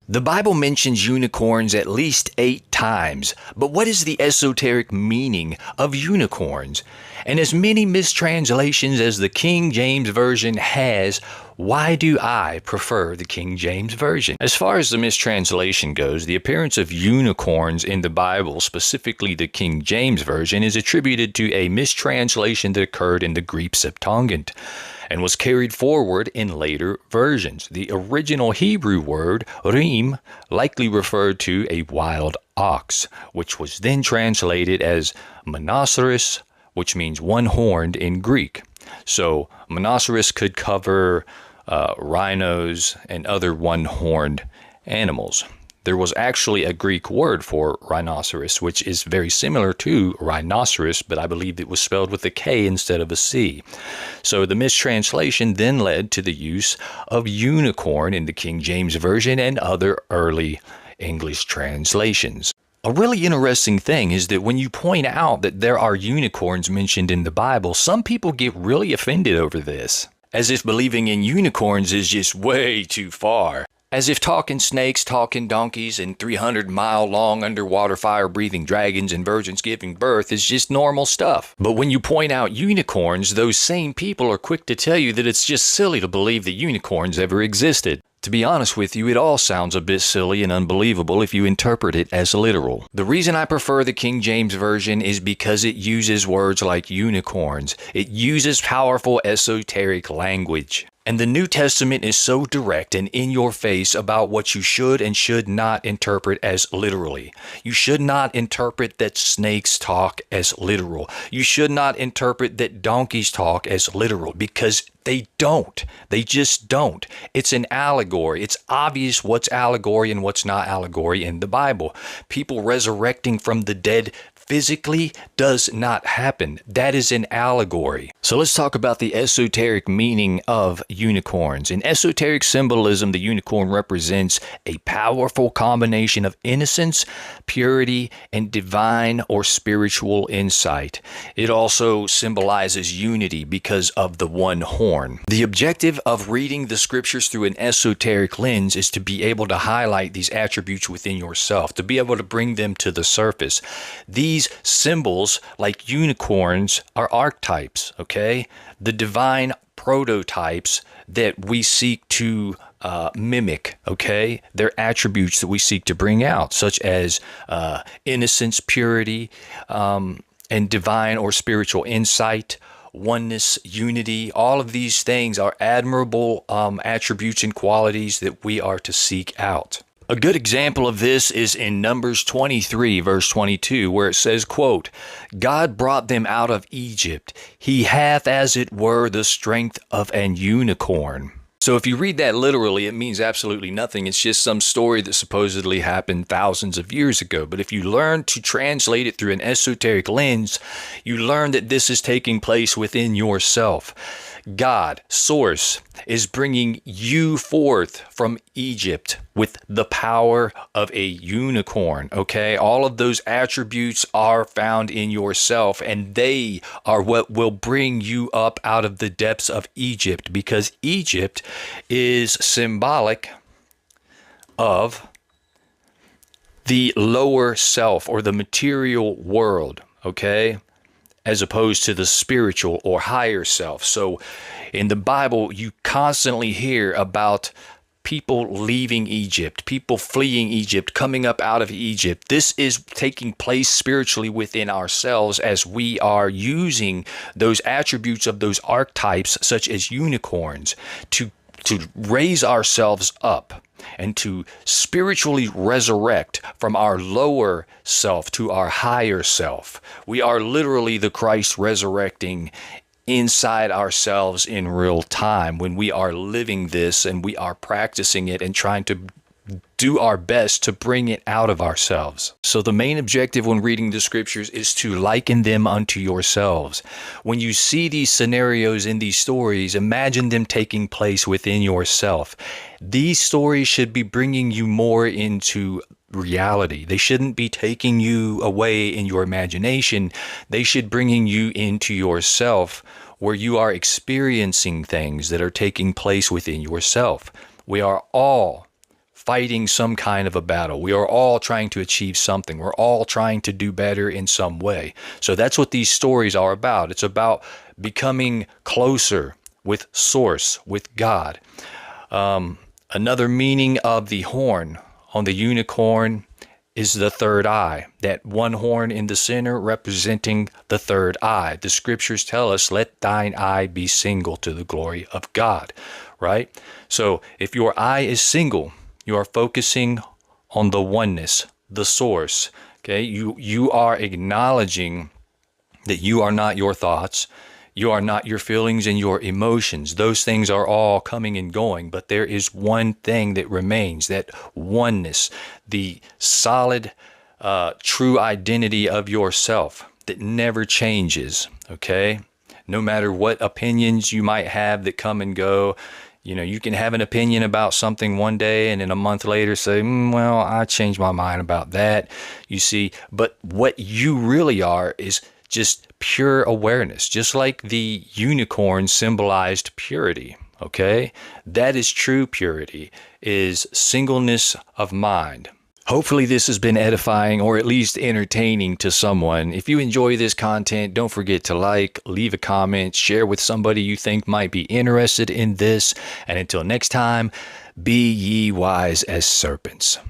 The Bible mentions unicorns at least 8 times, but what is the esoteric meaning of unicorns? And as many mistranslations as the King James Version has, why do I prefer the King James Version? As far as the mistranslation goes, the appearance of unicorns in the Bible, specifically the King James Version, is attributed to a mistranslation that occurred in the Greek Septuagint and was carried forward in later versions. The original Hebrew word, reem, likely referred to a wild ox, which was then translated as monoceros, which means one-horned in Greek. So monoceros could cover rhinos and other one-horned animals. There was actually a Greek word for rhinoceros, which is very similar to rhinoceros, but I believe it was spelled with a K instead of a C. So the mistranslation then led to the use of unicorn in the King James Version and other early English translations. A really interesting thing is that when you point out that there are unicorns mentioned in the Bible, some people get really offended over this, as if believing in unicorns is just way too far. As if talking snakes, talking donkeys, and 300-mile-long underwater fire-breathing dragons and virgins giving birth is just normal stuff. But when you point out unicorns, those same people are quick to tell you that it's just silly to believe that unicorns ever existed. To be honest with you, it all sounds a bit silly and unbelievable if you interpret it as literal. The reason I prefer the King James Version is because it uses words like unicorns. It uses powerful esoteric language. And the New Testament is so direct and in your face about what you should and should not interpret as literally. You should not interpret that snakes talk as literal. You should not interpret that donkeys talk as literal, because they don't. They just don't. It's an allegory. It's obvious what's allegory and what's not allegory in the Bible. People resurrecting from the dead physically does not happen. That is an allegory. So let's talk about the esoteric meaning of unicorns. In esoteric symbolism, the unicorn represents a powerful combination of innocence, purity, and divine or spiritual insight. It also symbolizes unity because of the one horn. The objective of reading the scriptures through an esoteric lens is to be able to highlight these attributes within yourself, to be able to bring them to the surface. These symbols, like unicorns, are archetypes, okay? The divine prototypes that we seek to mimic, okay? They're attributes that we seek to bring out, such as innocence, purity, and divine or spiritual insight, oneness, unity. All of these things are admirable attributes and qualities that we are to seek out. A good example of this is in Numbers 23, verse 22, where it says, quote, God brought them out of Egypt. He hath, as it were, the strength of an unicorn. So if you read that literally, it means absolutely nothing. It's just some story that supposedly happened thousands of years ago. But if you learn to translate it through an esoteric lens, you learn that this is taking place within yourself. God, Source, is bringing you forth from Egypt with the power of a unicorn, okay? All of those attributes are found in yourself, and they are what will bring you up out of the depths of Egypt, because Egypt is symbolic of the lower self or the material world, okay? As opposed to the spiritual or higher self. So in the Bible, you constantly hear about people leaving Egypt, people fleeing Egypt, coming up out of Egypt. This is taking place spiritually within ourselves as we are using those attributes of those archetypes, such as unicorns, to raise ourselves up and to spiritually resurrect from our lower self to our higher self. We are literally the Christ resurrecting inside ourselves in real time when we are living this and we are practicing it and trying to do our best to bring it out of ourselves. So the main objective when reading the scriptures is to liken them unto yourselves. When you see these scenarios in these stories, imagine them taking place within yourself. These stories should be bringing you more into reality. They shouldn't be taking you away in your imagination. They should bringing you into yourself, where you are experiencing things that are taking place within yourself. We are all fighting some kind of a battle. We are all trying to achieve something. We're all trying to do better in some way. So that's what these stories are about. It's about becoming closer with Source, with God. Another meaning of the horn on the unicorn is the third eye, that one horn in the center representing the third eye. The scriptures tell us, let thine eye be single to the glory of God, right? So if your eye is single, you are focusing on the oneness, the source, okay? You are acknowledging that you are not your thoughts, you are not your feelings and your emotions. Those things are all coming and going, but there is one thing that remains, that oneness, the solid, true identity of yourself that never changes, okay? No matter what opinions you might have that come and go, you know, you can have an opinion about something one day and then a month later say, well, I changed my mind about that, you see. But what you really are is just pure awareness, just like the unicorn symbolized purity, okay? That is true purity, is singleness of mind. Hopefully this has been edifying or at least entertaining to someone. If you enjoy this content, don't forget to like, leave a comment, share with somebody you think might be interested in this. And until next time, be ye wise as serpents.